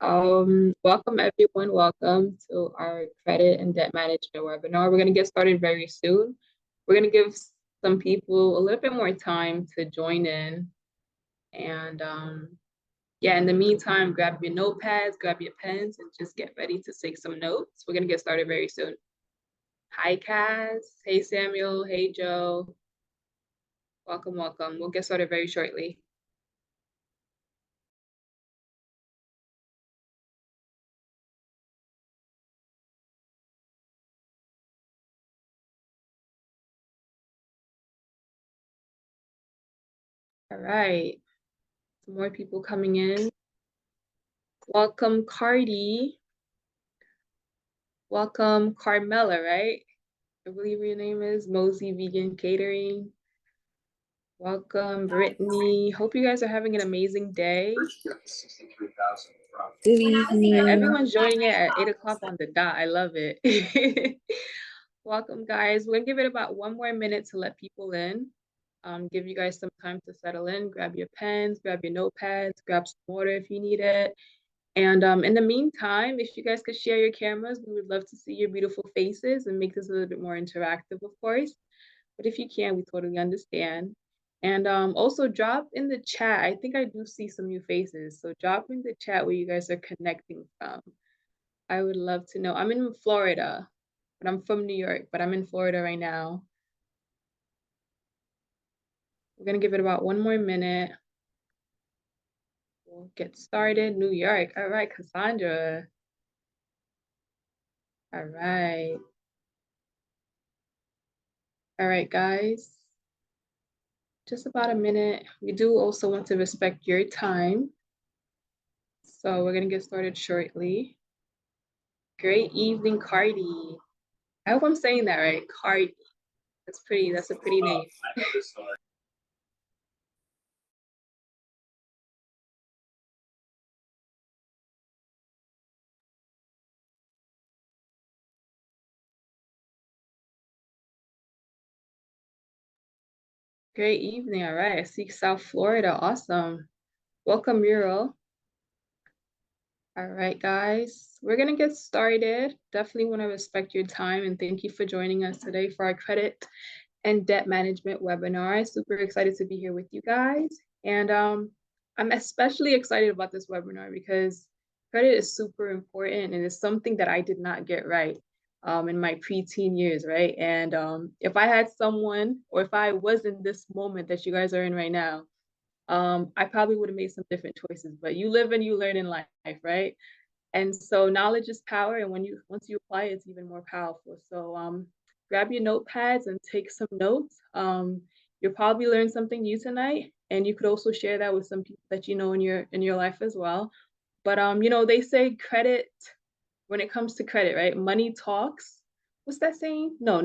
Welcome everyone. Welcome to our credit and debt management webinar. We're going to get started very soon. We're going to give some people a little bit more time to join in. And yeah, in the meantime, grab your notepads, grab your pens, and just get ready to take some notes. We're going to get started very soon. Hi, Kaz. Hey, Samuel. Hey, Joe. Welcome, welcome. We'll get started very shortly. All right, some more people coming in. Welcome, Cardi. Welcome, Carmela, right? I believe your name is Mosey Vegan Catering. Welcome, Brittany. Hope you guys are having an amazing day. Good evening. Everyone's joining it at 8 o'clock on the dot. I love it. Welcome, guys. We're gonna give it about 1 more minute to let people in. Give you guys some time to settle in. Grab your pens, grab your notepads, grab some water if you need it. And in the meantime, if you guys could share your cameras, we would love to see your beautiful faces and make this a little bit more interactive, of course. But if you can, we totally understand. And also drop in the chat. I think I do see some new faces. So drop in the chat where you guys are connecting from. I would love to know. I'm in Florida, but I'm from New York, but I'm in Florida right now. We're gonna give it about 1 more minute. We'll get started. New York. All right, Cassandra. All right. All right, guys. Just about a minute. We do also want to respect your time. So we're gonna get started shortly. Great evening, Cardi. I hope I'm saying that right, Cardi. That's pretty, that's a pretty name. Great evening, all right. I see South Florida, awesome. Welcome, Muriel. All right, guys, we're gonna get started. Definitely wanna respect your time and thank you for joining us today for our credit and debt management webinar. Super excited to be here with you guys. And I'm especially excited about this webinar because credit is super important and it's something that I did not get right in my preteen years, right? And if I had someone, or if I was in this moment that you guys are in right now, I probably would have made some different choices, but you live and you learn in life, right? And so knowledge is power, and once you apply it, it's even more powerful. So grab your notepads and take some notes. You'll probably learn something new tonight, and you could also share that with some people that you know in your life as well. But you know, they say credit, when it comes to credit, right? Money talks. What's that saying? No.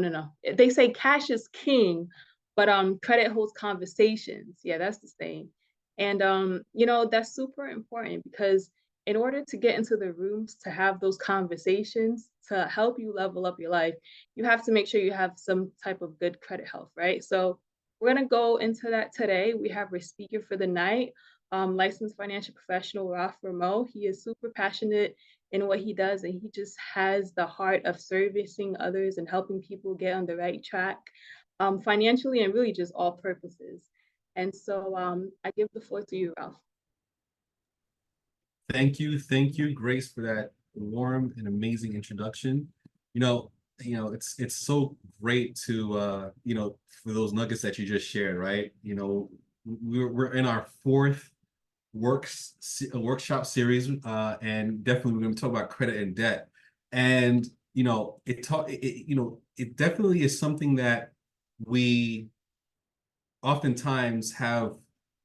They say cash is king, but credit holds conversations. Yeah, that's the saying. And you know, that's super important because in order to get into the rooms to have those conversations to help you level up your life, you have to make sure you have some type of good credit health, right? So we're gonna go into that today. We have our speaker for the night, licensed financial professional RALF. He is super passionate in what he does, and he just has the heart of servicing others and helping people get on the right track financially and really just all purposes. And so I give the floor to you, RALF. Thank you, Grace, for that warm and amazing introduction. You know, it's so great to for those nuggets that you just shared, right? You know, we're in our 4th workshop series, and definitely we're going to talk about credit and debt. And you know, it definitely is something that we oftentimes have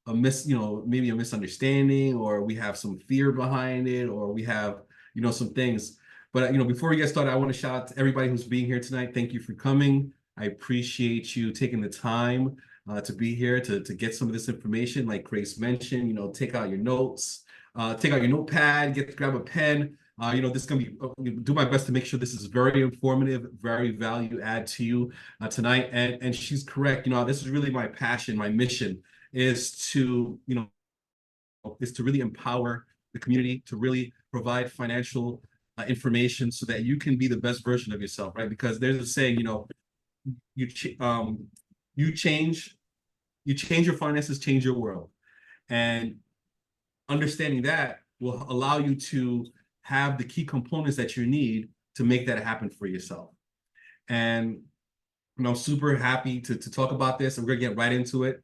maybe a misunderstanding, or we have some fear behind it, or we have some things. But before we get started, I want to shout out to everybody who's being here tonight. Thank you for coming. I appreciate you taking the time to be here to get some of this information. Like Grace mentioned, take out your notes, take out your notepad, grab a pen. This is gonna be do my best to make sure this is very informative, very value add to you tonight. And she's correct. This is really my passion, my mission is to really empower the community, to really provide financial information so that you can be the best version of yourself, right? Because there's a saying, you you change your finances, change your world. And understanding that will allow you to have the key components that you need to make that happen for yourself. And super happy to talk about this, and we're gonna get right into it.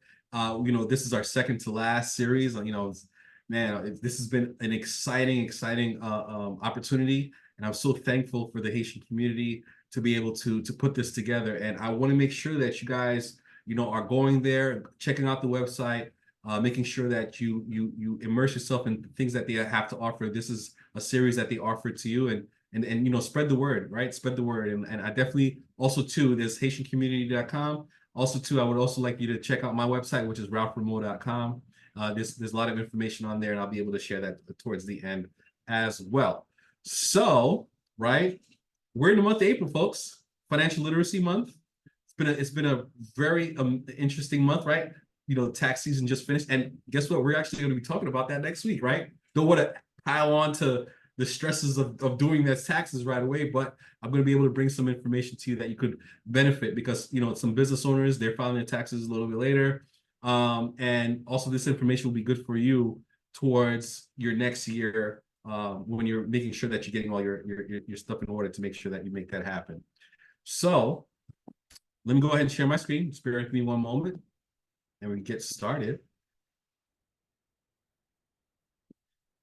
This is our second to last series. This has been an exciting opportunity, and I'm so thankful for the Haitian community to be able to put this together. And I want to make sure that you guys, are going there, checking out the website, making sure that you immerse yourself in things that they have to offer. This is a series that they offer to you, and spread the word, right? Spread the word. And I definitely also too, there's HaitianCommunity.com. Also too, I would also like you to check out my website, which is RALFRAMEAU.com. There's a lot of information on there, and I'll be able to share that towards the end as well. So, right, we're in the month of April, folks. Financial Literacy Month. It's been a very interesting month, right? Tax season just finished, and guess what? We're actually going to be talking about that next week, right? Don't want to pile on to the stresses of doing those taxes right away, but I'm going to be able to bring some information to you that you could benefit, because some business owners, they're filing their taxes a little bit later, and also this information will be good for you towards your next year, when you're making sure that you're getting all your stuff in order to make sure that you make that happen. So let me go ahead and share my screen. Bear with me one moment, and we get started.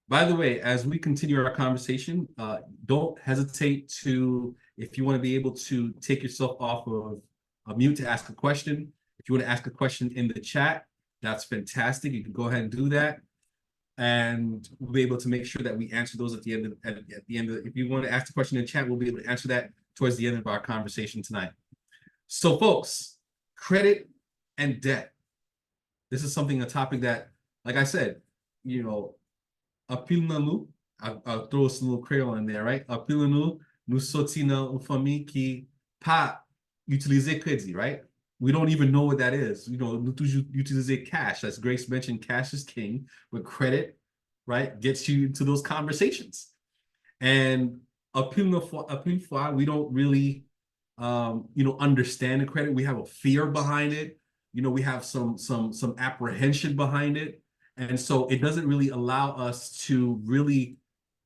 By the way, as we continue our conversation, don't hesitate to, if you want to be able to take yourself off of mute to ask a question. If you want to ask a question in the chat, that's fantastic. You can go ahead and do that, and we'll be able to make sure that we answer those at the end of. If you want to ask the question in the chat, we'll be able to answer that towards the end of our conversation tonight. So, folks, credit and debt. This is a topic that, like I said, apil nan nou, I'll throw some little crayon in there, right? Apil nan nou soti nan une famille qui pa utilize crédit, right? We don't even know what that is. Nou toujou utilize cash. As Grace mentioned, cash is king, but credit, right, gets you into those conversations. And apil fois, we don't really, understand the credit. We have a fear behind it. We have some apprehension behind it. And so it doesn't really allow us to really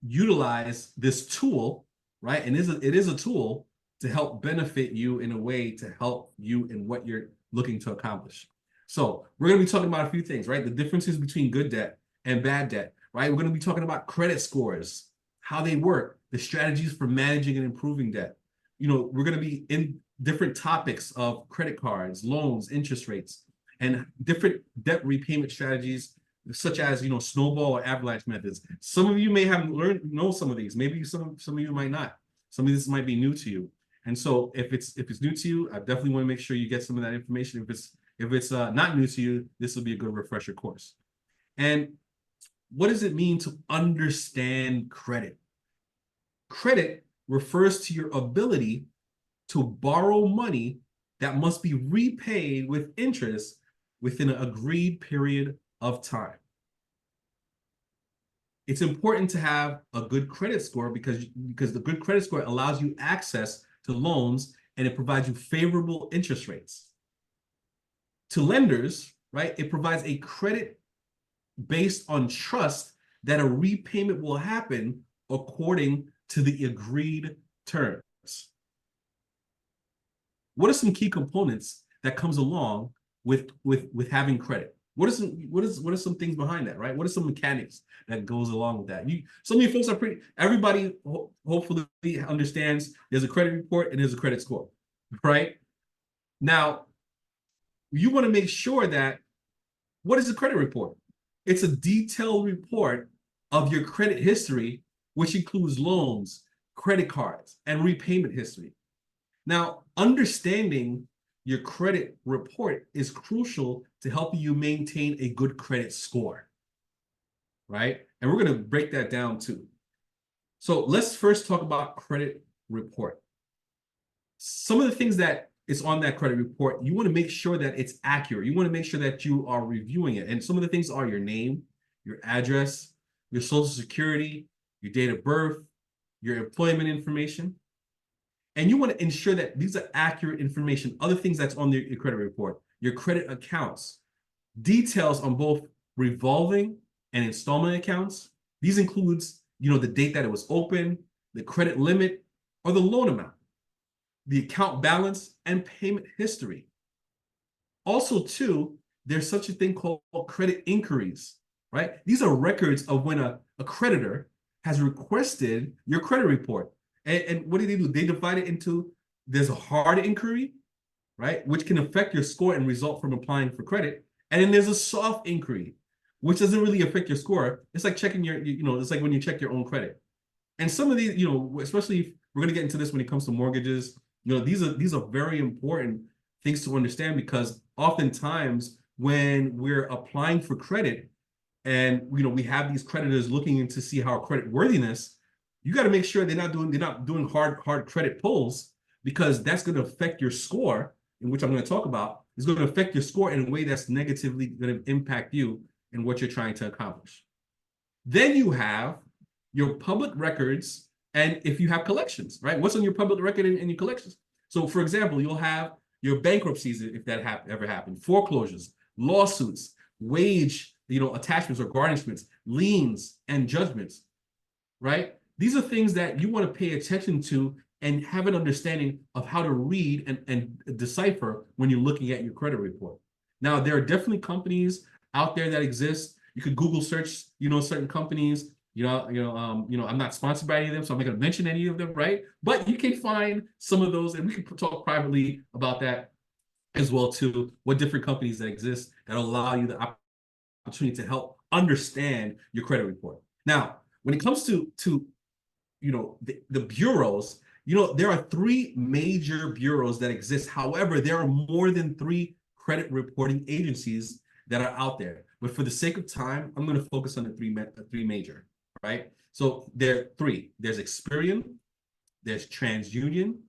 utilize this tool, right? And it is a tool to help benefit you in a way to help you in what you're looking to accomplish. So we're going to be talking about a few things, right? The differences between good debt and bad debt, right? We're going to be talking about credit scores, how they work, the strategies for managing and improving debt. We're going to be in different topics of credit cards, loans, interest rates, and different debt repayment strategies, such as snowball or avalanche methods. Some of you may have know some of these. Maybe some of you might not. Some of this might be new to you. And so if it's new to you, I definitely want to make sure you get some of that information. If it's not new to you, this will be a good refresher course. And what does it mean to understand credit? Credit refers to your ability to borrow money that must be repaid with interest within an agreed period of time. It's important to have a good credit score because the good credit score allows you access to loans, and it provides you favorable interest rates. To lenders, right, it provides a credit based on trust that a repayment will happen according to the agreed terms. What are some key components that comes along with having credit? What are some things behind that, right? What are some mechanics that goes along with that? Some of you folks are everybody hopefully understands there's a credit report and there's a credit score, right? Now, you want to make sure that, what is a credit report? It's a detailed report of your credit history, which includes loans, credit cards, and repayment history. Now, understanding your credit report is crucial to help you maintain a good credit score, right? And we're going to break that down too. So let's first talk about credit report. Some of the things that is on that credit report, you want to make sure that it's accurate. You want to make sure that you are reviewing it. And some of the things are your name, your address, your social security, your date of birth, your employment information. And you want to ensure that these are accurate information, other things that's on your credit report, your credit accounts, details on both revolving and installment accounts. These includes, the date that it was open, the credit limit, or the loan amount, the account balance, and payment history. Also, too, there's such a thing called credit inquiries, right? These are records of when a creditor has requested your credit report. And what do? They divide it into, there's a hard inquiry, right, which can affect your score and result from applying for credit. And then there's a soft inquiry, which doesn't really affect your score. It's like checking it's like when you check your own credit. And some of these, especially if we're going to get into this when it comes to mortgages, these are very important things to understand, because oftentimes when we're applying for credit and, we have these creditors looking into see our credit worthiness, you got to make sure they're not doing hard credit pulls, because that's going to affect your score, in which I'm going to talk about. It's going to affect your score in a way that's negatively going to impact you and what you're trying to accomplish. Then you have your public records, and if you have collections, right? What's on your public record and your collections? So, for example, you'll have your bankruptcies, if that ever happened, foreclosures, lawsuits, wage, attachments or garnishments, liens, and judgments, right? These are things that you want to pay attention to and have an understanding of how to read and decipher when you're looking at your credit report. Now, there are definitely companies out there that exist. You could Google search, certain companies. I'm not sponsored by any of them, so I'm not going to mention any of them, right? But you can find some of those, and we can talk privately about that as well too. What different companies that exist that allow you the opportunity to help understand your credit report. Now, when it comes to the bureaus, there are 3 major bureaus that exist. However, there are more than 3 credit reporting agencies that are out there. But for the sake of time, I'm going to focus on the three major, right? So there are 3. There's Experian, there's TransUnion,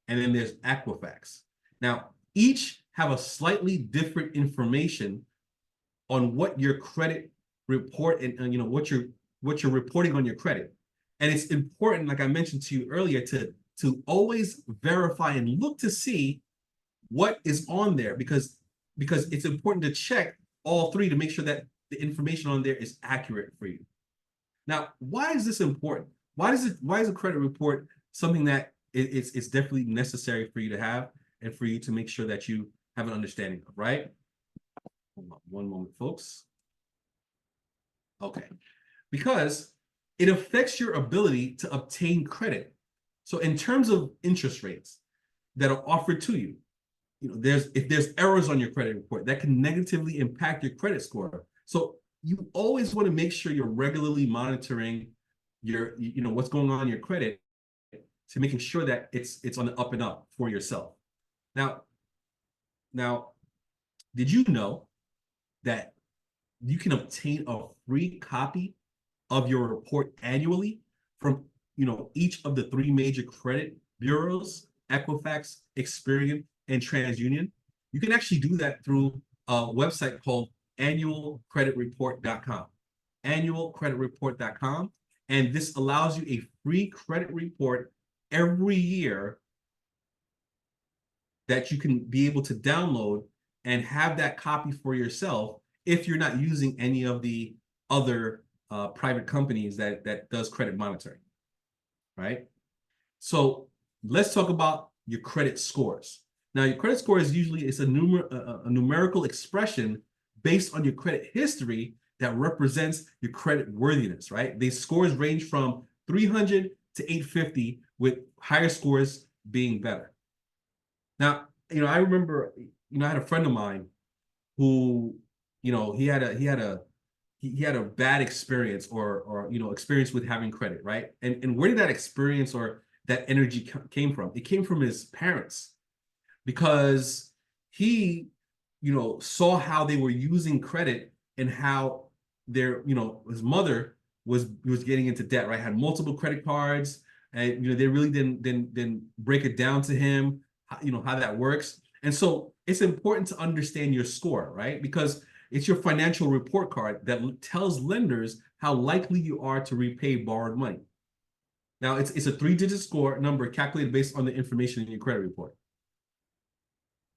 and then there's Equifax. Now, each have a slightly different information on what your credit report and what you're reporting on your credit. And it's important, like I mentioned to you earlier, to always verify and look to see what is on there, because it's important to check all 3 to make sure that the information on there is accurate for you. Now, why is this important? Why is a credit report something that it's definitely necessary for you to have and for you to make sure that you have an understanding of, right? Hold on one moment, folks. Okay, because it affects your ability to obtain credit. So in terms of interest rates that are offered to you, if there's errors on your credit report, that can negatively impact your credit score. So you always want to make sure you're regularly monitoring your, what's going on in your credit, to making sure that it's on the up and up for yourself. Now, did you know that you can obtain a free copy of your report annually from each of the 3 major credit bureaus, Equifax, Experian, and TransUnion? You can actually do that through a website called annualcreditreport.com. Annualcreditreport.com. And this allows you a free credit report every year that you can be able to download and have that copy for yourself if you're not using any of the other private companies that does credit monitoring, right? So let's talk about your credit scores. Now, your credit score is usually a numerical expression based on your credit history that represents your credit worthiness, right? These scores range from 300 to 850, with higher scores being better. Now, I remember, I had a friend of mine who, he had a bad experience or experience with having credit, right? And where did that experience or that energy came from? It came from his parents, because he, saw how they were using credit and how their, his mother was getting into debt, right? Had multiple credit cards, and they really didn't break it down to him, how that works. And so it's important to understand your score, right? Because it's your financial report card that tells lenders how likely you are to repay borrowed money. Now, it's a 3-digit score number calculated based on the information in your credit report.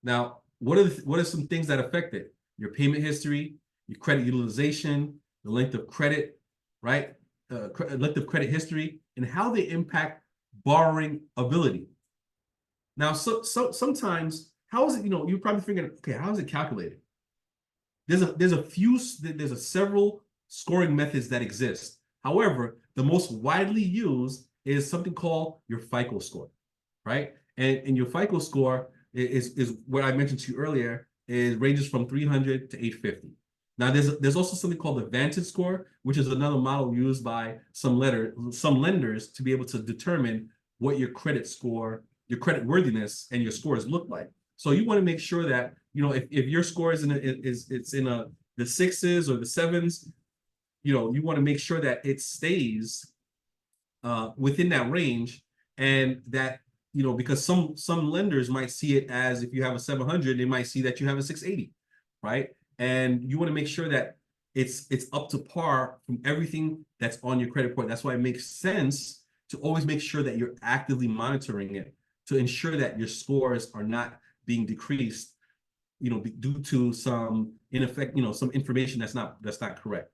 Now, what are some things that affect it? Your payment history, your credit utilization, the length of credit, right? Length of credit history, and how they impact borrowing ability. Now, so sometimes, how is it? You're probably thinking, okay, how is it calculated? There's several scoring methods that exist. However, the most widely used is something called your FICO score, right? And your FICO score is what I mentioned to you earlier. It ranges from 300 to 850. Now, there's also something called the Vantage score, which is another model used by some lenders to be able to determine what your credit score, your credit worthiness, and your scores look like. So you want to make sure that if your score is in the sixes or the sevens, you want to make sure that it stays within that range, and that because some lenders might see it as, if you have a 700, they might see that you have a 680, right? And you want to make sure that it's up to par from everything that's on your credit report. That's why it makes sense to always make sure that you're actively monitoring it to ensure that your scores are not being decreased, due to some some information that's not correct.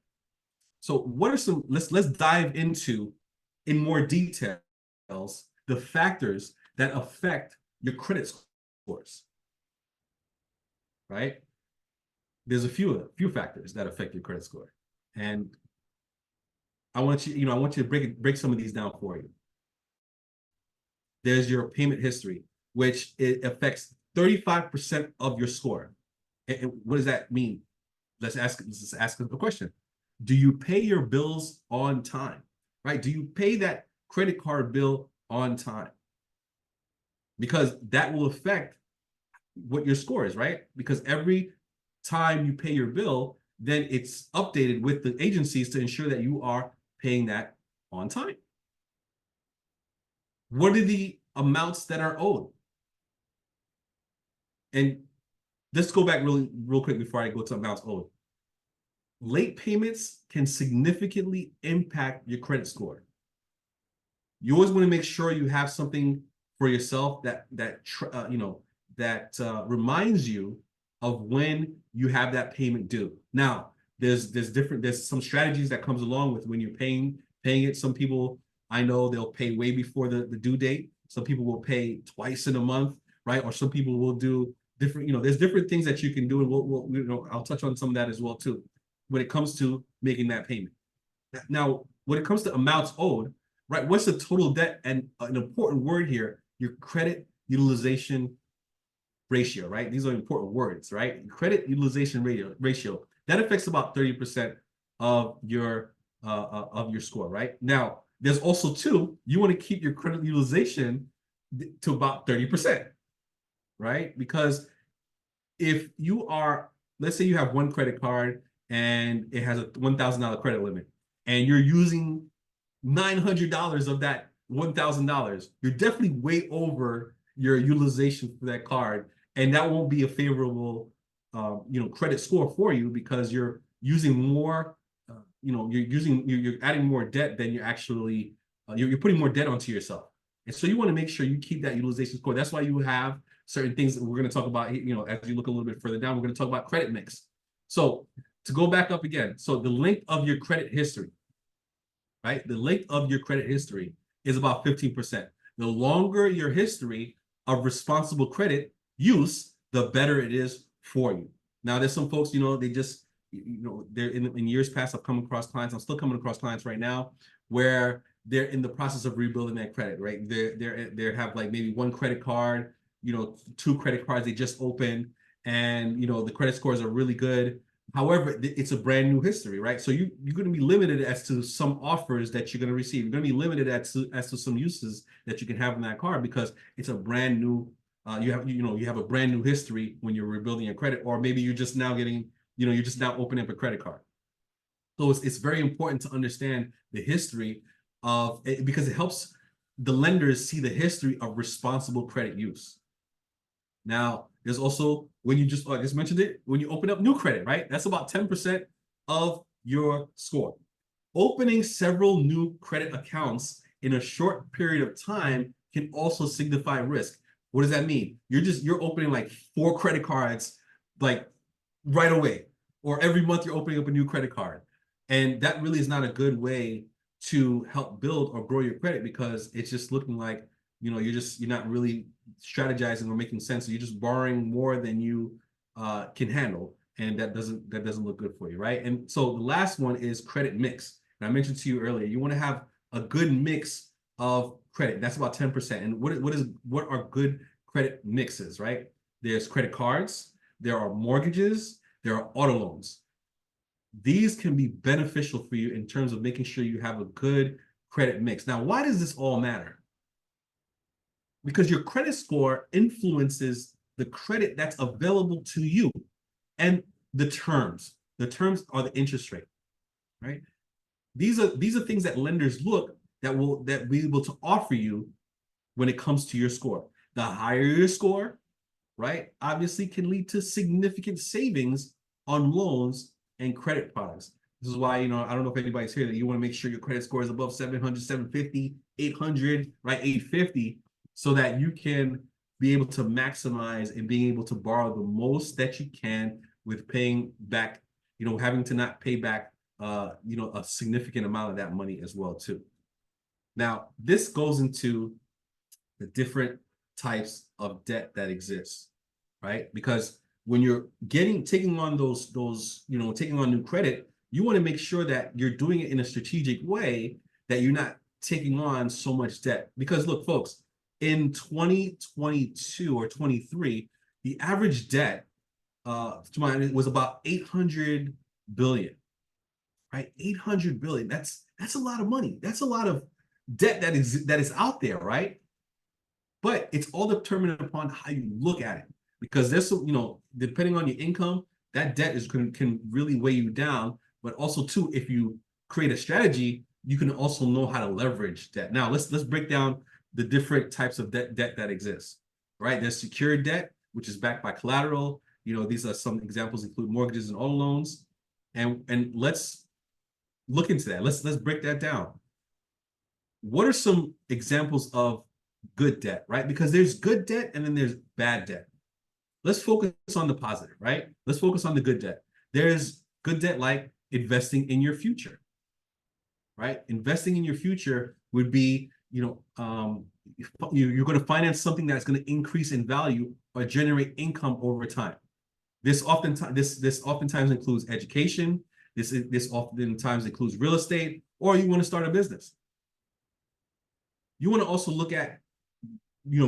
So what are some, let's dive into in more details the factors that affect your credit scores, right? There's a few factors that affect your credit score, and I want you to break some of these down for you. There's your payment history, which it affects 35% of your score. And what does that mean? Let's ask a question. Do you pay your bills on time, right? Do you pay that credit card bill on time? Because that will affect what your score is, right? Because every time you pay your bill, then it's updated with the agencies to ensure that you are paying that on time. What are the amounts that are owed? And let's go back real quick before I go to amounts owed. Late payments can significantly impact your credit score. You always want to make sure you have something for yourself that reminds you of when you have that payment due. Now, there's some strategies that comes along with when you're paying it. Some people, I know, they'll pay way before the due date. Some people will pay twice in a month, right? Or some people will do different, there's different things that you can do, and I'll touch on some of that as well too, when it comes to making that payment. Now, when it comes to amounts owed, right? What's the total debt? And an important word here, your credit utilization ratio, right? These are important words, right? Credit utilization ratio that affects about 30% of your score, right? Now, there's also you want to keep your credit utilization to about 30%, right? Because if you are, let's say you have one credit card and it has a $1,000 credit limit, and you're using $900 of that $1,000, you're definitely way over your utilization for that card, and that won't be a favorable, credit score for you, because you're using more, you're adding more debt than you're actually, you're putting more debt onto yourself. And so you want to make sure you keep that utilization score. That's why you have certain things that we're going to talk about, as you look a little bit further down, we're going to talk about credit mix. So to go back up again, so the length of your credit history, right? The length of your credit history is about 15%. The longer your history of responsible credit use, the better it is for you. Now, there's some folks, they just, they're in years past, I've come across clients, I'm still coming across clients right now, where they're in the process of rebuilding that credit, right? They have like maybe one credit card, 2 credit cards they just opened, and the credit scores are really good. However, it's a brand new history, right? So you're going to be limited as to some offers that you're going to receive. You're going to be limited as to some uses that you can have in that card, because it's a brand new. You have a brand new history when you're rebuilding your credit, or maybe you're just now getting, you're just now opening up a credit card. So it's very important to understand the history of it, because it helps the lenders see the history of responsible credit use. Now, there's also, when you just, I just mentioned it, when you open up new credit, right? That's about 10% of your score. Opening several new credit accounts in a short period of time can also signify risk. What does that mean? You're opening like 4 credit cards like right away, or every month you're opening up a new credit card. And that really is not a good way to help build or grow your credit, because it's just looking like, you're not really strategizing or making sense. So you're just borrowing more than you can handle, and that doesn't look good for you, right? And so the last one is credit mix. And I mentioned to you earlier, you want to have a good mix of credit. That's about 10%. And what are good credit mixes, right? There's credit cards, there are mortgages, there are auto loans. These can be beneficial for you in terms of making sure you have a good credit mix. Now, why does this all matter? Because your credit score influences the credit that's available to you, and the terms. The terms are the interest rate, right? These are things that lenders look that be able to offer you when it comes to your score. The higher your score, right, obviously can lead to significant savings on loans and credit products. This is why, I don't know if anybody's here, that you want to make sure your credit score is above 700, 750, 800, right, 850, so that you can be able to maximize and being able to borrow the most that you can with paying back, having to not pay back, a significant amount of that money as well too. Now, this goes into the different types of debt that exists, right? Because when you're taking on taking on new credit, you want to make sure that you're doing it in a strategic way, that you're not taking on so much debt. Because look, folks, in 2022 or 23, the average debt was about 800 billion, right? 800 billion. That's a lot of money. That's a lot of debt that is out there, right? But it's all determined upon how you look at it, because there's depending on your income, that debt can really weigh you down. But also too, if you create a strategy, you can also know how to leverage debt. Now let's break down the different types of debt that exists, right? There's secured debt, which is backed by collateral. These are some examples, include mortgages and auto loans, and let's look into that. Let's break that down. What are some examples of good debt, right? Because there's good debt and then there's bad debt. Let's focus on the positive, right? Let's focus on the good debt. There's good debt like investing in your future, right? Investing in your future would be, you're going to finance something that's going to increase in value or generate income over time. This oftentimes includes education. This oftentimes includes real estate, or you want to start a business. You want to also look at,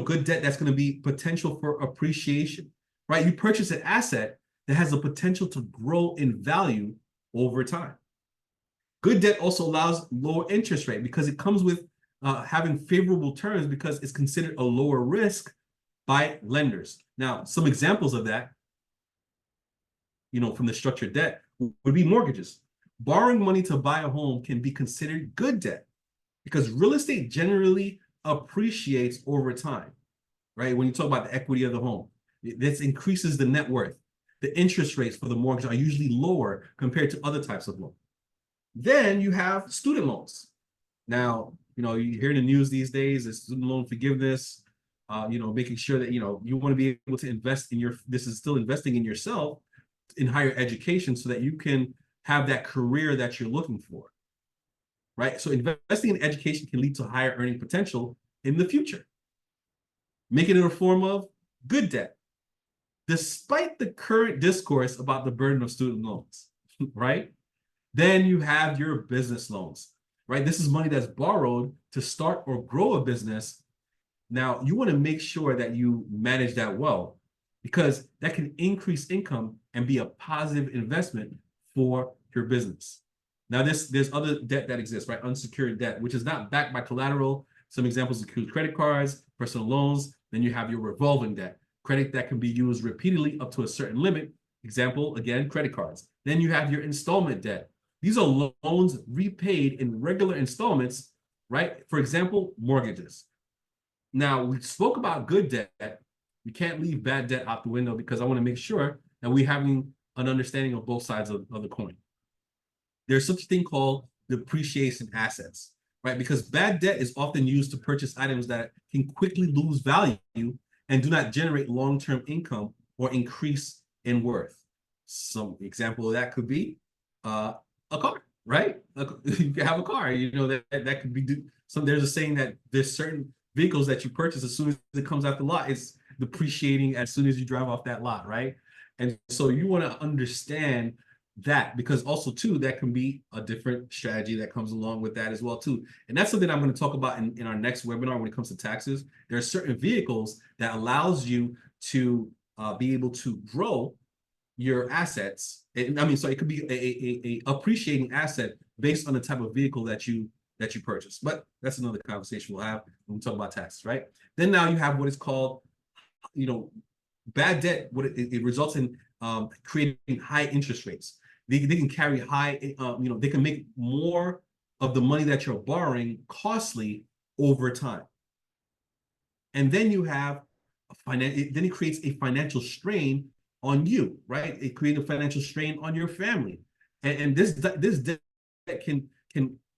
good debt that's going to be potential for appreciation, right? You purchase an asset that has the potential to grow in value over time. Good debt also allows lower interest rate because it comes with having favorable terms, because it's considered a lower risk by lenders. Now, some examples of that, from the structured debt would be mortgages. Borrowing money to buy a home can be considered good debt because real estate generally appreciates over time, right? When you talk about the equity of the home, this increases the net worth. The interest rates for the mortgage are usually lower compared to other types of loan. Then you have student loans. Now, you hear in the news these days, the student loan forgiveness, making sure that, you want to be able to invest in this is still investing in yourself in higher education so that you can have that career that you're looking for, right? So investing in education can lead to higher earning potential in the future, making it a form of good debt, despite the current discourse about the burden of student loans, right? Then you have your business loans, right? This is money that's borrowed to start or grow a business. Now, you want to make sure that you manage that well, because that can increase income and be a positive investment for your business. Now, there's other debt that exists, right? Unsecured debt, which is not backed by collateral. Some examples include credit cards, personal loans. Then you have your revolving debt, credit that can be used repeatedly up to a certain limit. Example, again, credit cards. Then you have your installment debt. These are loans repaid in regular installments, right? For example, mortgages. Now, we spoke about good debt. We can't leave bad debt out the window, because I want to make sure that we're having an understanding of both sides of the coin. There's such a thing called depreciation assets. right? Because bad debt is often used to purchase items that can quickly lose value and do not generate long-term income or increase in worth. Some example of that could be a car, right? You can have a car, you know, that could be some. There's a saying that there's certain vehicles that you purchase as soon as it comes out the lot, it's depreciating as soon as you drive off that lot, right? And so you want to understand that, because also too, that can be a different strategy that comes along with that as well too. And that's something I'm going to talk about in our next webinar when it comes to taxes. There are certain vehicles that allows you to be able to grow your assets. I mean, so it could be a appreciating asset based on the type of vehicle that you purchase. But that's another conversation we'll have when we talk about taxes, right? Then now you have what is called, you know, bad debt. What it results in creating high interest rates. They can carry high, you know, they can make more of the money that you're borrowing costly over time. And then you have then it creates a financial strain on you, right? It creates a financial strain on your family, and this debt can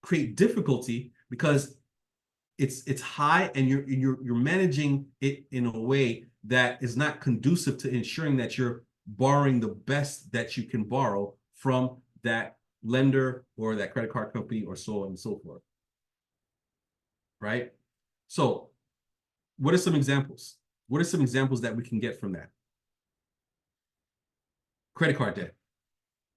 create difficulty because it's high, and you're managing it in a way that is not conducive to ensuring that you're borrowing the best that you can borrow from that lender or that credit card company or so on and so forth, right? So what are some examples? What are some examples that we can get from that? Credit card debt.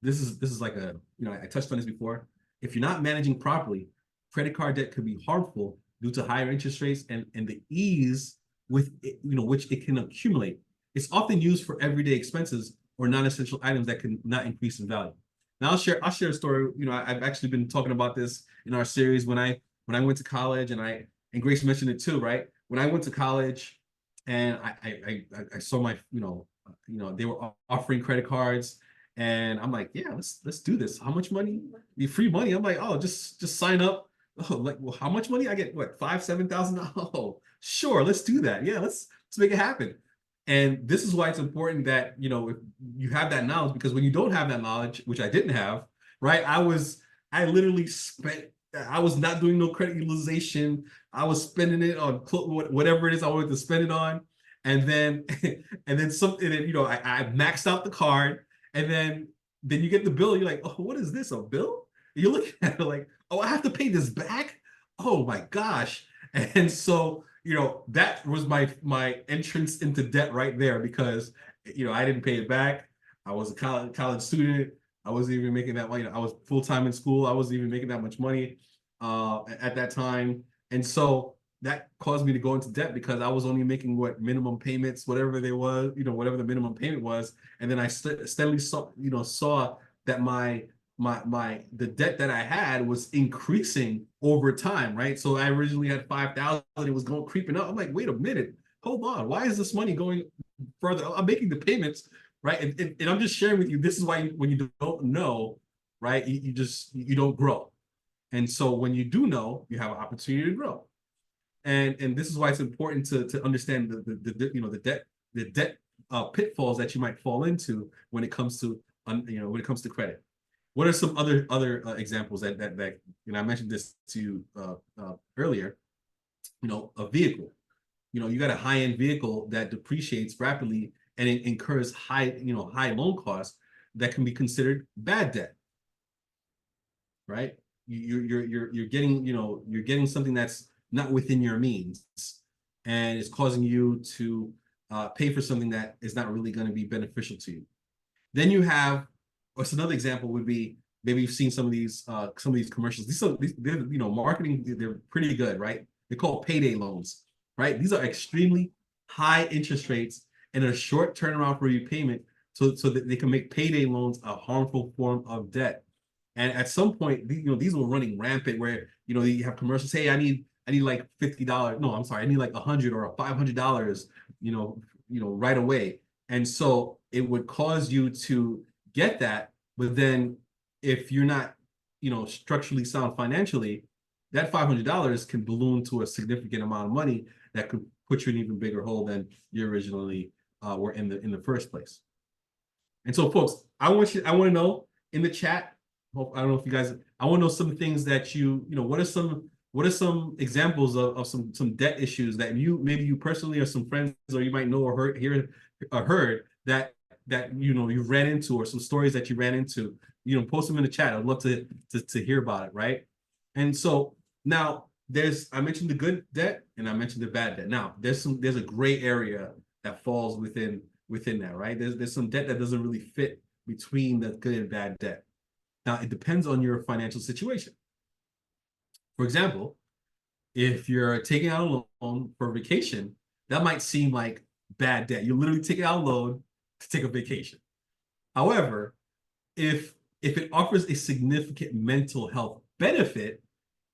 This is like a, you know, I touched on this before. If you're not managing properly, credit card debt could be harmful due to higher interest rates and the ease with it, you know, which it can accumulate. It's often used for everyday expenses or non-essential items that can not increase in value. Now I'll share a story. You know, I've actually been talking about this in our series when I went to college, and Grace mentioned it too, right? When I went to college, and I saw my, you know, they were offering credit cards, and I'm like, yeah, let's do this. How much money? The free money. I'm like, oh, just sign up. Oh, like, well, how much money? I get what, $5,000-7,000? Oh, sure, let's do that. Yeah, let's make it happen. And this is why it's important that, you know, if you have that knowledge, because when you don't have that knowledge, which I didn't have, right? I literally spent, I was not doing no credit utilization. I was spending it on whatever it is I wanted to spend it on. And then, and then something, you know, I maxed out the card, and then you get the bill. You're like, oh, what is this? A bill? You're looking at it like, oh, I have to pay this back? Oh my gosh. And so, you know, that was my entrance into debt right there, because, you know, I didn't pay it back. I was a college student. I wasn't even making that money. I was full-time in school. I wasn't even making that much money at that time. And so that caused me to go into debt, because I was only making what minimum payments, whatever they was, you know, whatever the minimum payment was. And then I steadily saw that the debt that I had was increasing over time, right? So I originally had 5,000, it was going creeping up. I'm like, wait a minute, hold on, why is this money going further? I'm making the payments, right? And I'm just sharing with you, this is why when you don't know, right, you don't grow. And so when you do know, you have an opportunity to grow. And this is why it's important to understand the you know, the debt pitfalls that you might fall into when it comes to when it comes to credit. What are some other examples that you know, I mentioned this to you earlier? You know, a vehicle. You know, you got a high-end vehicle that depreciates rapidly and it incurs high loan costs that can be considered bad debt, right? You're getting, you know, you're getting something that's not within your means, and it's causing you to pay for something that is not really going to be beneficial to you. Then you have, what's another example would be, maybe you've seen some of these commercials. These they're, you know, marketing, they're pretty good, right? They're called payday loans, right? These are extremely high interest rates and a short turnaround for repayment, so that they can make payday loans a harmful form of debt. And at some point, you know, these were running rampant, where, you know, you have commercials, hey, I need like $50. No, I'm sorry, I need like $100 or $500, you know, right away. And so it would cause you to get that, but then if you're not, you know, structurally sound financially, that $500 can balloon to a significant amount of money that could put you in an even bigger hole than you originally were in the first place. And so, folks, I want to know in the chat. I don't know if you guys, I want to know some things that you know, what are some What are some examples of some debt issues that maybe you personally or some friends or you might know or heard that you ran into, or some stories that you ran into? Post them in the chat. I'd love to hear about it, right? And so now I mentioned the good debt and I mentioned the bad debt. Now there's a gray area that falls within that, right? There's some debt that doesn't really fit between the good and bad debt. Now it depends on your financial situation. For example, if you're taking out a loan for vacation, that might seem like bad debt. You're literally taking out a loan to take a vacation. However, if it offers a significant mental health benefit,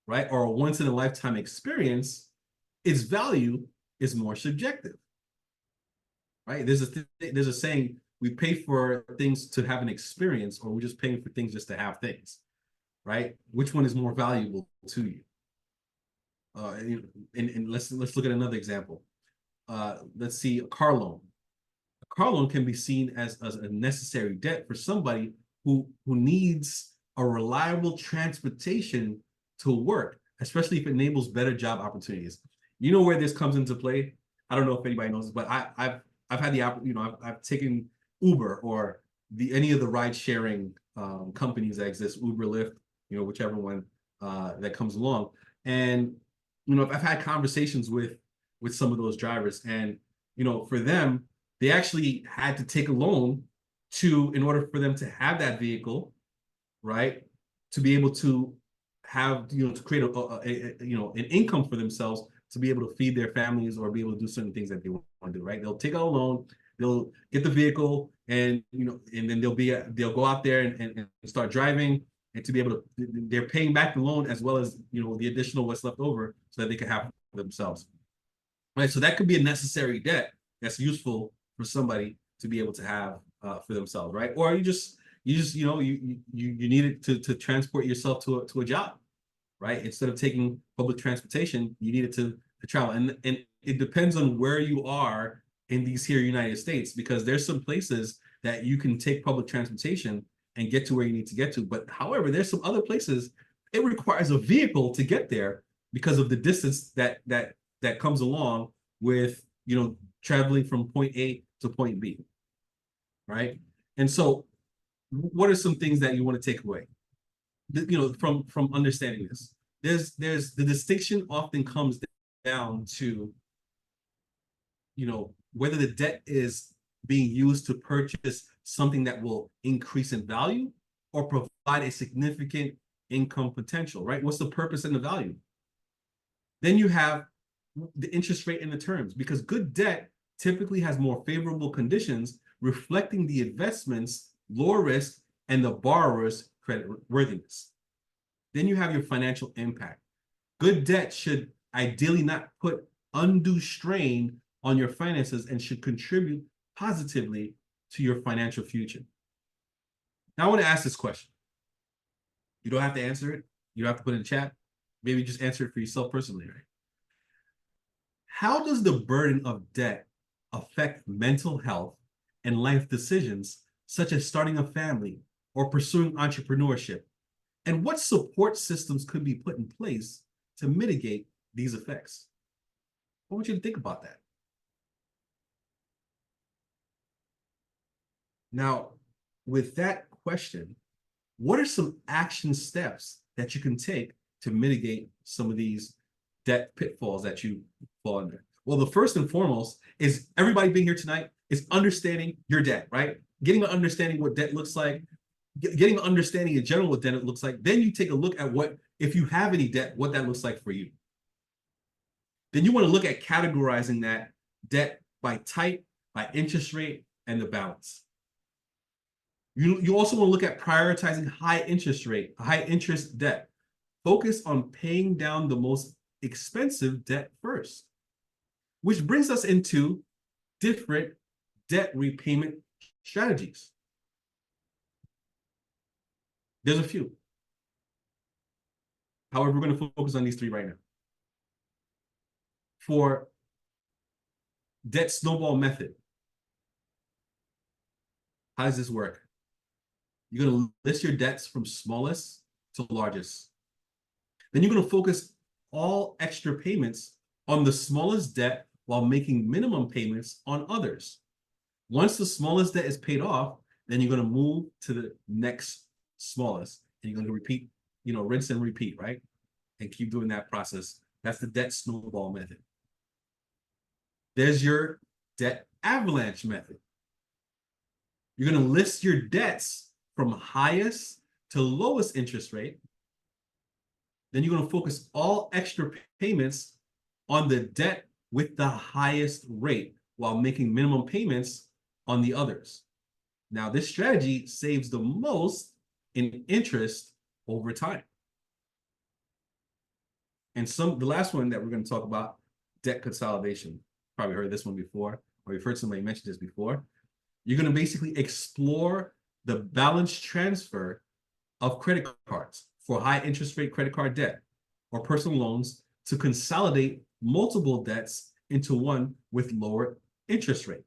right, or a once in a lifetime experience, its value is more subjective, right? There's a saying, we pay for things to have an experience, or we're just paying for things just to have things, right? Which one is more valuable to you? And let's look at another example. Let's see, a car loan. A car loan can be seen as a necessary debt for somebody who needs a reliable transportation to work, especially if it enables better job opportunities. You know where this comes into play? I don't know if anybody knows this, but I've had the I've taken Uber or any of the ride sharing companies that exist, Uber, Lyft, whichever one that comes along. And I've had conversations with some of those drivers, and for them, they actually had to take a loan in order for them to have that vehicle, right? To be able to have, to create an income for themselves, to be able to feed their families or be able to do certain things that they want to do, right? They'll take out a loan, they'll get the vehicle, and and then they'll go out there and start driving, and to be able to, they're paying back the loan as well as the additional what's left over, so that they can have for themselves, right? So that could be a necessary debt that's useful for somebody to be able to have for themselves, right? Or you need it to transport yourself to a job, right? Instead of taking public transportation, you need it to travel. And it depends on where you are in these here United States, because there's some places that you can take public transportation and get to where you need to get to. But however, there's some other places it requires a vehicle to get there because of the distance that comes along with traveling from point A to point B, right? And so what are some things that you want to take away from understanding this? There's the distinction often comes down to whether the debt is being used to purchase something that will increase in value or provide a significant income potential, right? What's the purpose and the value? Then you have the interest rate and the terms, because good debt typically has more favorable conditions reflecting the investment's lower risk and the borrower's credit worthiness. Then you have your financial impact. Good debt should ideally not put undue strain on your finances and should contribute positively to your financial future. Now I want to ask this question. You don't have to answer it. You don't have to put it in the chat. Maybe just answer it for yourself personally, right? How does the burden of debt affect mental health and life decisions, such as starting a family or pursuing entrepreneurship? And what support systems could be put in place to mitigate these effects? I want you to think about that. Now, with that question, what are some action steps that you can take to mitigate some of these debt pitfalls that you fall under? Well, the first and foremost is everybody being here tonight is understanding your debt, right? Getting an understanding what debt looks like, getting an understanding in general what debt looks like. Then you take a look at if you have any debt, what that looks like for you. Then you want to look at categorizing that debt by type, by interest rate, and the balance. You also want to look at prioritizing high interest debt. Focus on paying down the most expensive debt first, which brings us into different debt repayment strategies. There's a few. However, we're going to focus on these three right now. For debt snowball method, how does this work? You're going to list your debts from smallest to largest. Then you're going to focus all extra payments on the smallest debt while making minimum payments on others. Once the smallest debt is paid off, then you're going to move to the next smallest, and you're going to repeat, rinse and repeat, right? And keep doing that process. That's the debt snowball method. There's your debt avalanche method. You're going to list your debts from highest to lowest interest rate. Then you're going to focus all extra payments on the debt with the highest rate while making minimum payments on the others. Now, this strategy saves the most in interest over time. And the last one that we're going to talk about, debt consolidation. Probably heard this one before, or you've heard somebody mention this before. You're going to basically explore the balance transfer of credit cards for high interest rate credit card debt or personal loans to consolidate multiple debts into one with lower interest rate.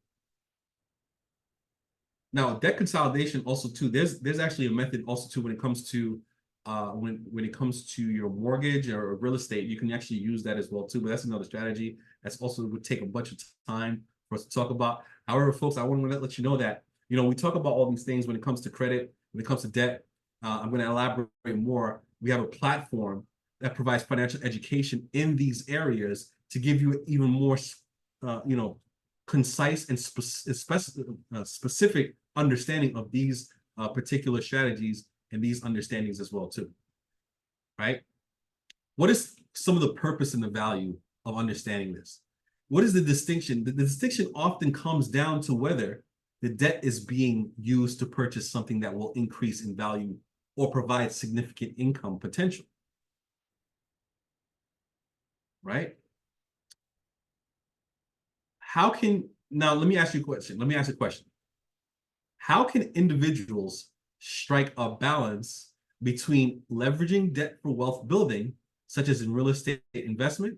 Now, debt consolidation also too, there's actually a method also too when it comes to when it comes to your mortgage or real estate. You can actually use that as well too, but that's another strategy. That's also would take a bunch of time for us to talk about. However, folks, I want to let you know that, we talk about all these things when it comes to credit, when it comes to debt. I'm going to elaborate more. We have a platform that provides financial education in these areas to give you even more, concise and specific understanding of these particular strategies and these understandings as well too, right? What is some of the purpose and the value of understanding this? What is the distinction? The distinction often comes down to whether the debt is being used to purchase something that will increase in value or provide significant income potential, right? Now let me ask you a question. How can individuals strike a balance between leveraging debt for wealth building, such as in real estate investment,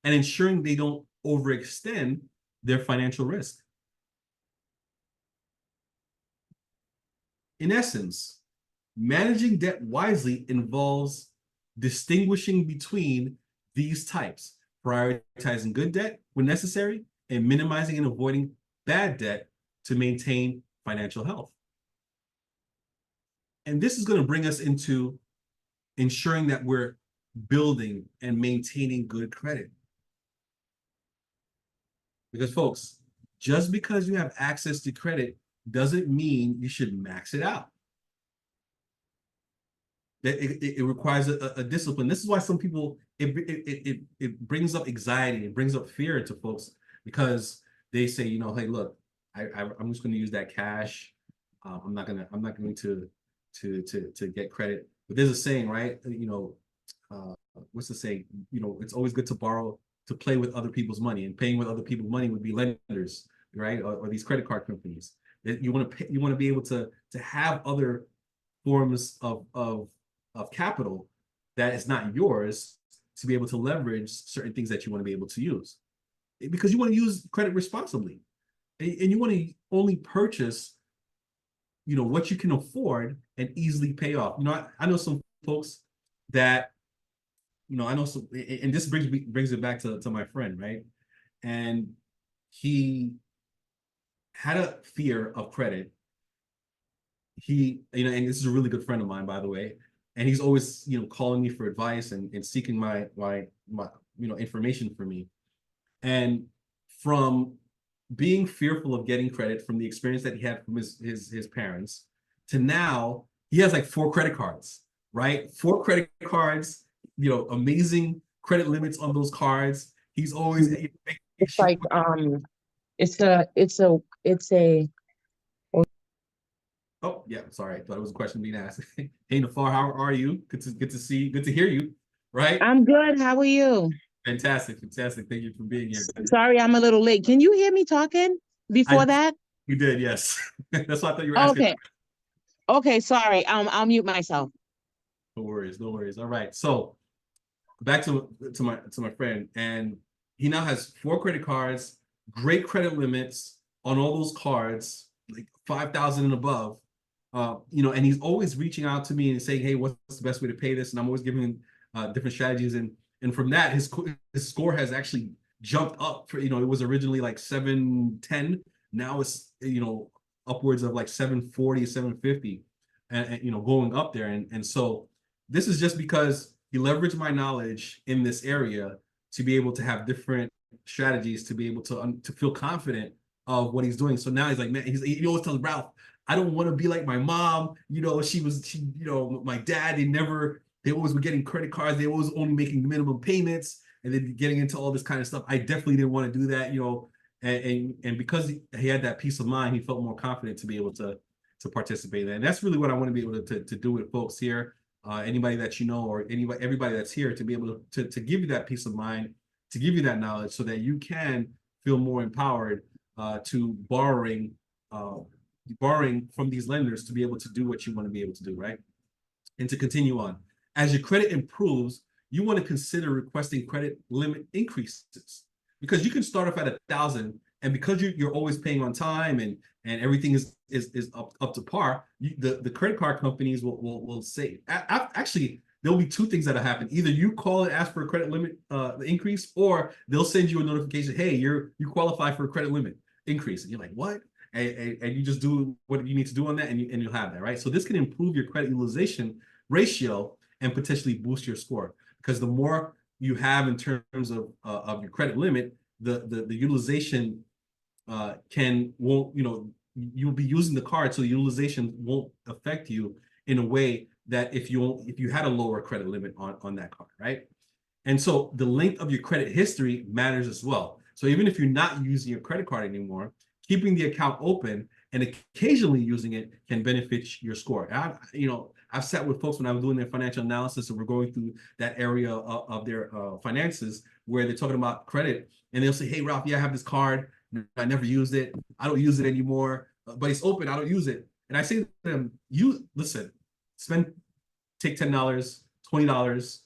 and ensuring they don't overextend their financial risk? In essence, managing debt wisely involves distinguishing between these types, prioritizing good debt when necessary, and minimizing and avoiding bad debt to maintain financial health. And this is going to bring us into ensuring that we're building and maintaining good credit. Because folks, just because you have access to credit doesn't mean you should max it out. It requires a discipline. This is why some people, it brings up anxiety, it brings up fear to folks, because they say, hey, look, I'm just going to use that cash. I'm not going to get credit. But there's a saying, right? What's the saying? It's always good to borrow, to play with other people's money, and paying with other people's money would be lenders, right? Or these credit card companies. You want to be able to have other forms of capital that is not yours, to be able to leverage certain things that you want to be able to use, because you want to use credit responsibly, and you want to only purchase what you can afford and easily pay off. I know some folks that and this brings it back to my friend, right? And he had a fear of credit. And this is a really good friend of mine, by the way, and he's always calling me for advice and seeking my information for me. And from being fearful of getting credit, from the experience that he had from his parents, to now he has like 4 credit cards, right? 4 credit cards, amazing credit limits on those cards. He's always it's like it's a Oh yeah, sorry. I thought it was a question being asked. Hey Nafar, how are you? Good to hear you. Right? I'm good. How are you? Fantastic. Thank you for being here. Sorry, I'm a little late. Can you hear me talking before that? You did, yes. That's why I thought you were asking. Okay, sorry. I'll mute myself. No worries. All right. So back to my friend, and he now has 4 credit cards, great credit limits on all those cards, like 5,000 and above. And he's always reaching out to me and saying, hey, what's the best way to pay this? And I'm always giving him different strategies. And And from that, his score has actually jumped up. For, it was originally like 710. Now it's, upwards of like 740, 750, and going up there. And so this is just because he leveraged my knowledge in this area to be able to have different strategies to be able to feel confident of what he's doing. So now he's like, man, he always tells Ralph, I don't want to be like my mom. My dad, they always were getting credit cards. They always only making minimum payments and then getting into all this kind of stuff. I definitely didn't want to do that, and because he had that peace of mind, he felt more confident to be able to participate in that. And that's really what I want to be able to do with folks here. Anybody that or everybody that's here, to be able to give you that peace of mind, to give you that knowledge, so that you can feel more empowered to borrowing from these lenders to be able to do what you want to be able to do, right? And to continue on, as your credit improves, you want to consider requesting credit limit increases, because you can start off at 1,000, and because you're always paying on time and everything is up to par, the credit card companies will say, actually, there'll be two things that'll happen. Either you call and ask for a credit limit increase, or they'll send you a notification, hey, you qualify for a credit limit increase, and you're like, what? And you just do what you need to do on that, and you'll have that, right? So this can improve your credit utilization ratio and potentially boost your score, because the more you have in terms of your credit limit, the utilization you'll be using the card, so the utilization won't affect you in a way that if you had a lower credit limit on that card, right? And so the length of your credit history matters as well. So even if you're not using your credit card anymore, keeping the account open and occasionally using it can benefit your score. I've sat with folks when I was doing their financial analysis, and we're going through that area of their finances where they're talking about credit, and they'll say, hey, Ralph, yeah, I have this card. I never used it. I don't use it anymore, but it's open. I don't use it. And I say to them, take $10, $20,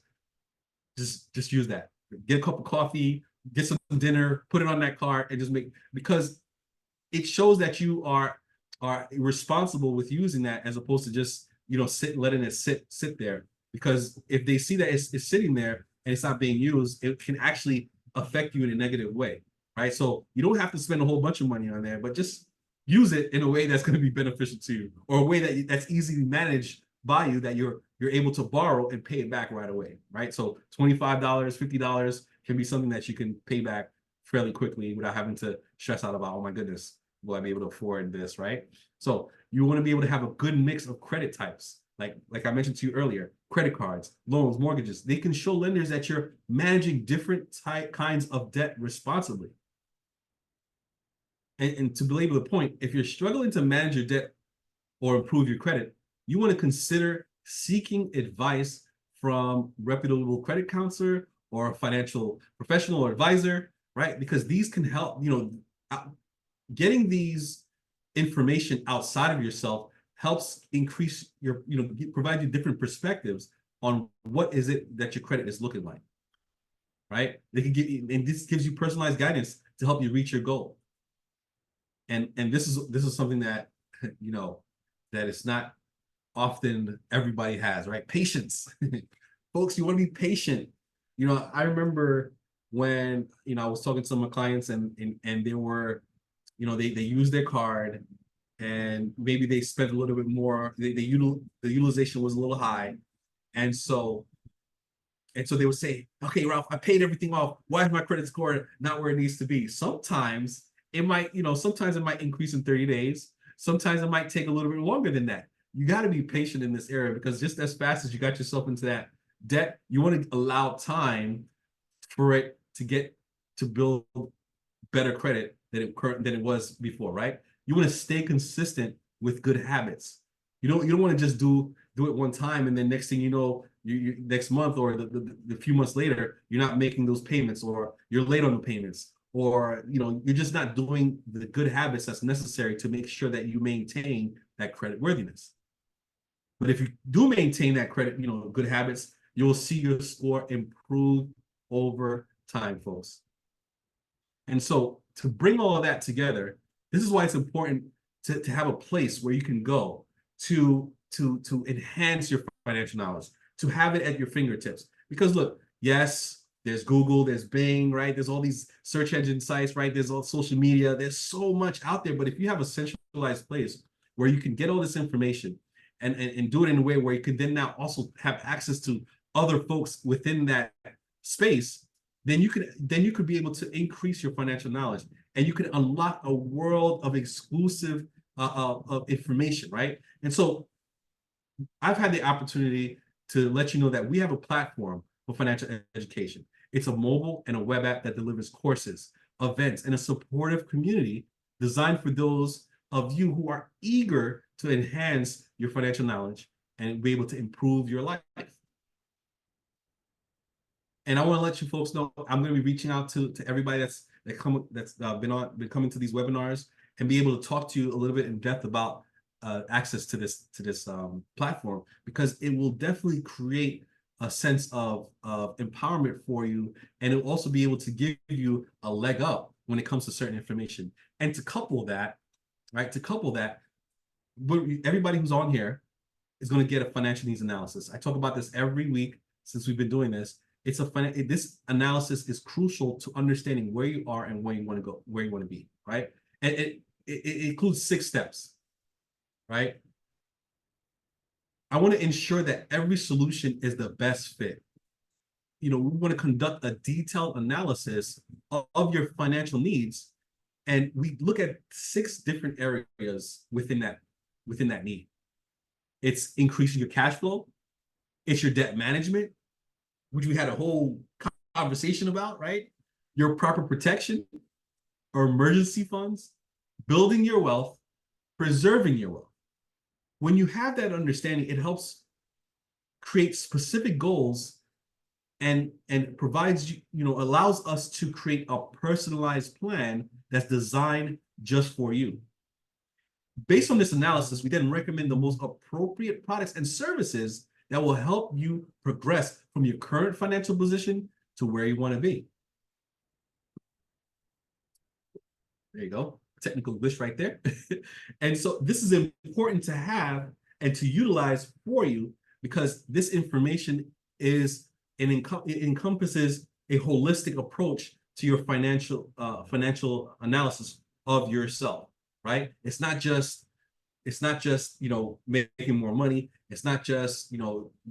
just use that. Get a cup of coffee, get some dinner, put it on that card, and just because it shows that you are responsible with using that, as opposed to just letting it sit there. Because if they see that it's sitting there and it's not being used, it can actually affect you in a negative way, right? So you don't have to spend a whole bunch of money on there, but just use it in a way that's going to be beneficial to you, or a way that's easily managed by you, that you're able to borrow and pay it back right away, right? So $25, $50 can be something that you can pay back fairly quickly without having to stress out about, oh my goodness, will I be able to afford this, right? So you want to be able to have a good mix of credit types. Like I mentioned to you earlier, credit cards, loans, mortgages. They can show lenders that you're managing different kinds of debt responsibly. And to belabor the point, if you're struggling to manage your debt or improve your credit, you want to consider seeking advice from reputable credit counselor or a financial professional or advisor, right? Because these can help, getting these information outside of yourself helps increase your, provide you different perspectives on what is it that your credit is looking like, right? They can give you, and this gives you personalized guidance to help you reach your goal. And this is something that, that it's not often everybody has, right? Patience. Folks, you want to be patient. I remember when, I was talking to some of my clients and they were, they used their card, and maybe they spent a little bit more. The utilization was a little high. And so they would say, okay, Ralph, I paid everything off. Why is my credit score not where it needs to be? Sometimes it might, sometimes it might increase in 30 days. Sometimes it might take a little bit longer than that. You got to be patient in this area, because just as fast as you got yourself into that debt, you want to allow time for it to build better credit than it was before, right? You want to stay consistent with good habits. You don't want to just do it one time, and then next thing you know, you next month or the few months later, you're not making those payments, or you're late on the payments, or you're just not doing the good habits that's necessary to make sure that you maintain that credit worthiness. But if you do maintain that credit, good habits, you'll see your score improve over time, folks. And so to bring all of that together, this is why it's important to have a place where you can go to enhance your financial knowledge, to have it at your fingertips. Because look, yes, There's Google, there's Bing, right? There's all these search engine sites, right? There's all social media. There's so much out there. But if you have a centralized place where you can get all this information and do it in a way where you can then now also have access to other folks within that space, then you could be able to increase your financial knowledge, and you can unlock a world of exclusive of information, right? And so I've had the opportunity to let you know that we have a platform for financial education. It's a mobile and a web app that delivers courses, events, and a supportive community designed for those of you who are eager to enhance your financial knowledge and be able to improve your life. And I want to let you folks know I'm going to be reaching out to everybody that's been coming to these webinars, and be able to talk to you a little bit in depth about access to this platform, because it will definitely create a sense of empowerment for you, and it will also be able to give you a leg up when it comes to certain information. And to couple that, right? Everybody who's on here is going to get a financial needs analysis. I talk about this every week since we've been doing this. This analysis is crucial to understanding where you are and where you want to go, where you want to be, right? And it includes 6 steps, right? I want to ensure that every solution is the best fit. We want to conduct a detailed analysis of your financial needs, and we look at 6 different areas within that need. It's increasing your cash flow. It's your debt management, which we had a whole conversation about, right? Your proper protection or emergency funds, building your wealth, preserving your wealth. When you have that understanding, it helps create specific goals and provides allows us to create a personalized plan that's designed just for you. Based on this analysis, we then recommend the most appropriate products and services that will help you progress from your current financial position to where you want to be. There you go. Technical glitch right there. And so this is important to have and to utilize for you, because this information it encompasses a holistic approach to your financial analysis of yourself, right? It's not just making more money. It's not just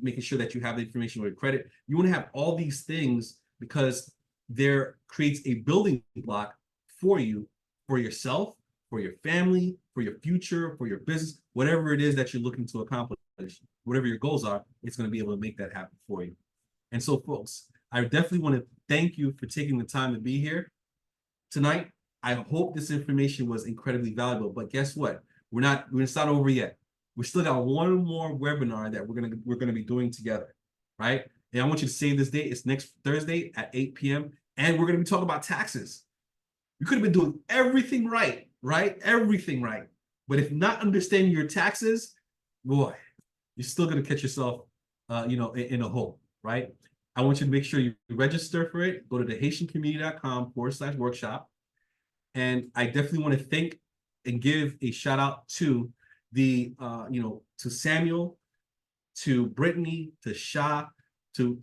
making sure that you have the information with credit. You want to have all these things, because there creates a building block for you, for yourself, for your family, for your future, for your business, whatever it is that you're looking to accomplish, whatever your goals are, it's going to be able to make that happen for you. And so, folks, I definitely want to thank you for taking the time to be here tonight. I hope this information was incredibly valuable. But guess what? It's not over yet. We still got one more webinar that we're gonna be doing together, right? And I want you to save this date. It's next Thursday at 8 p.m. And we're gonna be talking about taxes. You could have been doing everything right? Everything right. But if not understanding your taxes, boy, you're still gonna catch yourself, in a hole, right? I want you to make sure you register for it. Go to thehaitiancommunity.com/workshop. And I definitely want to thank and give a shout out to to Samuel, to Brittany, to Shah, to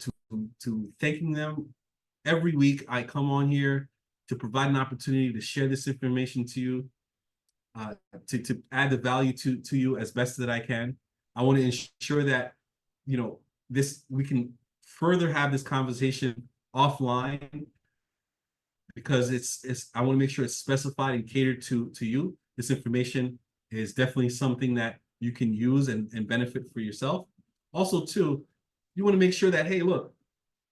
thanking them. Every week I come on here to provide an opportunity to share this information to you, to add the value to you as best that I can. I want to ensure that we can further have this conversation offline, because I want to make sure it's specified and catered to you. This information is definitely something that you can use and benefit for yourself. Also, too, you want to make sure that, hey, look,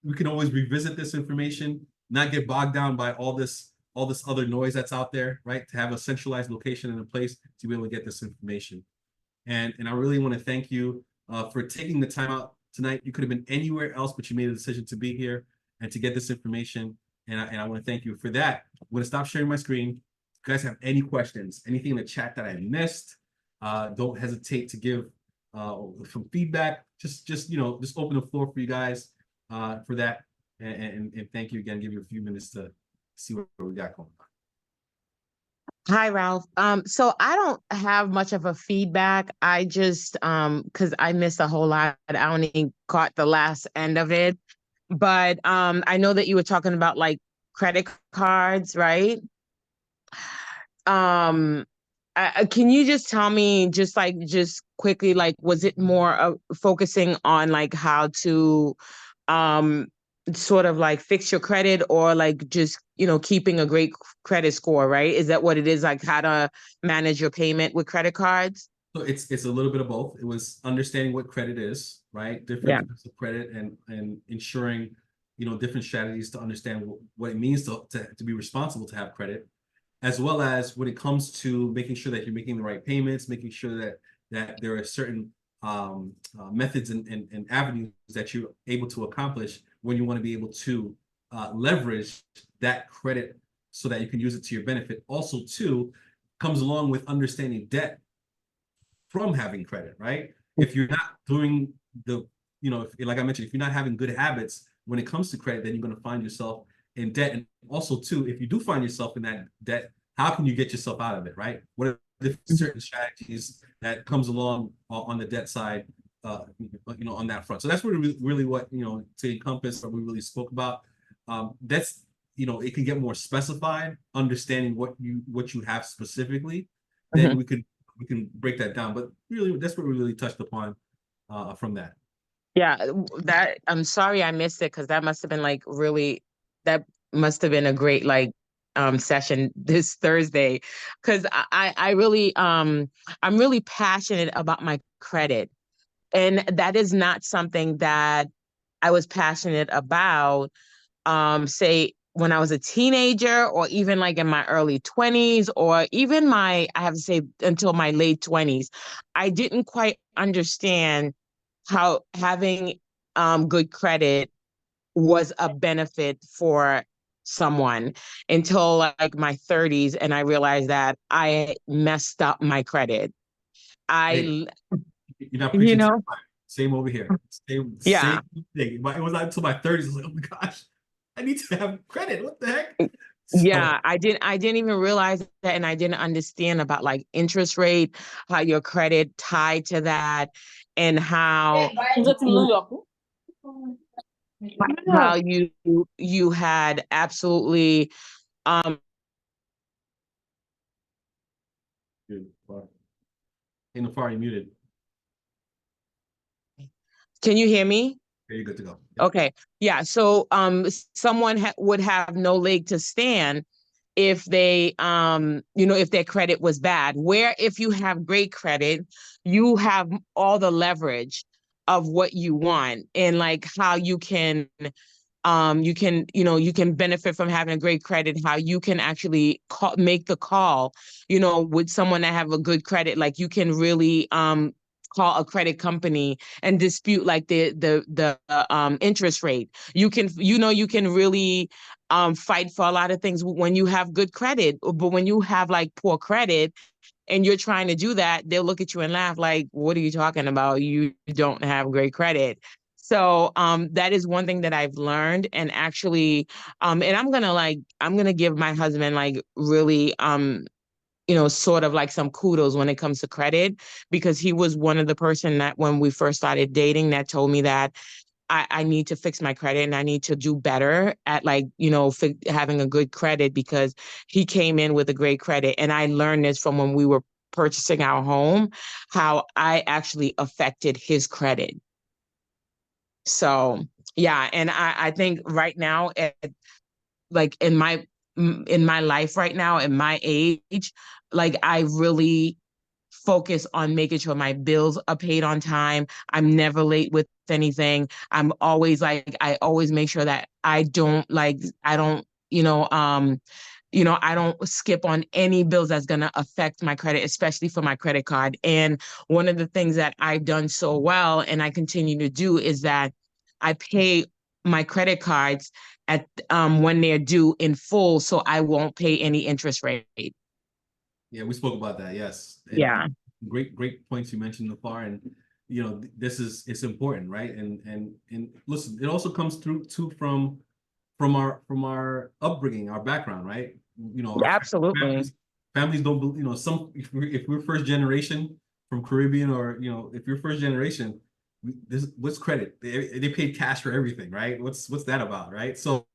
we can always revisit this information, not get bogged down by all this other noise that's out there, right? To have a centralized location and a place to be able to get this information. And I really want to thank you for taking the time out tonight. You could have been anywhere else, but you made a decision to be here and to get this information. And I want to thank you for that. I'm going to stop sharing my screen. If you guys have any questions, anything in the chat that I missed, don't hesitate to give some feedback. Just open the floor for you guys for that. And thank you again. Give you a few minutes to see what we got going on. Hi, Ralph. So I don't have much of a feedback. I just, because I missed a whole lot. I only caught the last end of it. but I know that you were talking about like credit cards, right? Um, can you just tell me just quickly, like, was it more focusing on like how to um sort of like fix your credit, or like just, keeping a great credit score, right? Is that what it is, like how to manage your payment with credit cards? So it's a little bit of both. It was understanding what credit is, right? Different Yeah. types of credit, and ensuring, different strategies to understand what it means to be responsible to have credit, as well as when it comes to making sure that you're making the right payments, making sure that there are certain methods and avenues that you're able to accomplish when you want to be able to leverage that credit so that you can use it to your benefit. Also, too, comes along with understanding debt from having credit, right? If you're not doing like I mentioned, if you're not having good habits when it comes to credit, then you're going to find yourself in debt. And also, too, if you do find yourself in that debt, how can you get yourself out of it, right? What are the certain strategies that comes along on the debt side, on that front? So that's really what, to encompass what we really spoke about. That's, it can get more specified, understanding what you have specifically. Then Mhm. we can break that down, but really that's what we really touched upon from that. Yeah, that I'm sorry I missed it, because that must have been like really, that must have been a great like session this Thursday, because I really I'm really passionate about my credit, and that is not something that I was passionate about say when I was a teenager, or even like in my early 20s, or even I have to say until my late 20s. I didn't quite understand how having good credit was a benefit for someone until like my 30s, and I realized that I messed up my credit. Hey, I you're not you preaching to the know choir. Same over here. Same yeah. thing. But it was not until my 30s. I was like, oh my gosh, I need to have credit. What the heck? So Yeah, I didn't even realize that, and I didn't understand about like interest rate, how your credit tied to that, and how you had absolutely in the far you muted. can you hear me? Okay, you're good to go. Yep. Okay. Yeah, so someone would have no leg to stand if they if their credit was bad, where if you have great credit, you have all the leverage of what you want, and like how you can benefit from having a great credit, how you can actually make the call, with someone that have a good credit. Like you can really call a credit company and dispute like the interest rate. You can really fight for a lot of things when you have good credit. But when you have like poor credit and you're trying to do that, they'll look at you and laugh like, what are you talking about? You don't have great credit. So that is one thing that I've learned. And actually and I'm gonna give my husband like really sort of like some kudos when it comes to credit, because he was one of the person that when we first started dating that told me that I need to fix my credit, and I need to do better at like, having a good credit, because he came in with a great credit. And I learned this from when we were purchasing our home, how I actually affected his credit. So yeah, and I think right now, like in my life right now, in my age, like I really focus on making sure my bills are paid on time. I'm never late with anything. I always make sure that I don't, I don't skip on any bills that's going to affect my credit, especially for my credit card. And one of the things that I've done so well and I continue to do is that I pay my credit cards at when they're due in full, so I won't pay any interest rate. Yeah, we spoke about that. Yes, and Yeah, great points you mentioned so far, and it's important, right? And listen, it also comes through too from our upbringing, our background, right? Our absolutely. families don't, some if we're first generation from Caribbean, or if you're first generation, what's credit? They paid cash for everything, right? What's that about, right? So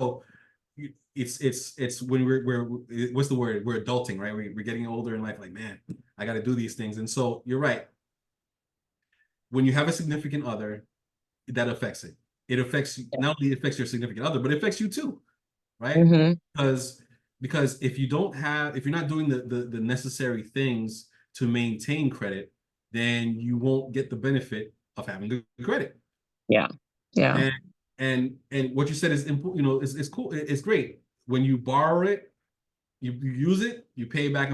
it's when we're what's the word? We're adulting, right? We're getting older in life, like, man, I got to do these things. And so you're right. When you have a significant other, that affects it. It affects, not only affects your significant other, but it affects you too, right? Mm-hmm. Because if you're not doing the necessary things to maintain credit, then you won't get the benefit of having good credit. Yeah. Yeah. And what you said is important, it's cool, it's great. When you borrow it, you use it, you pay it back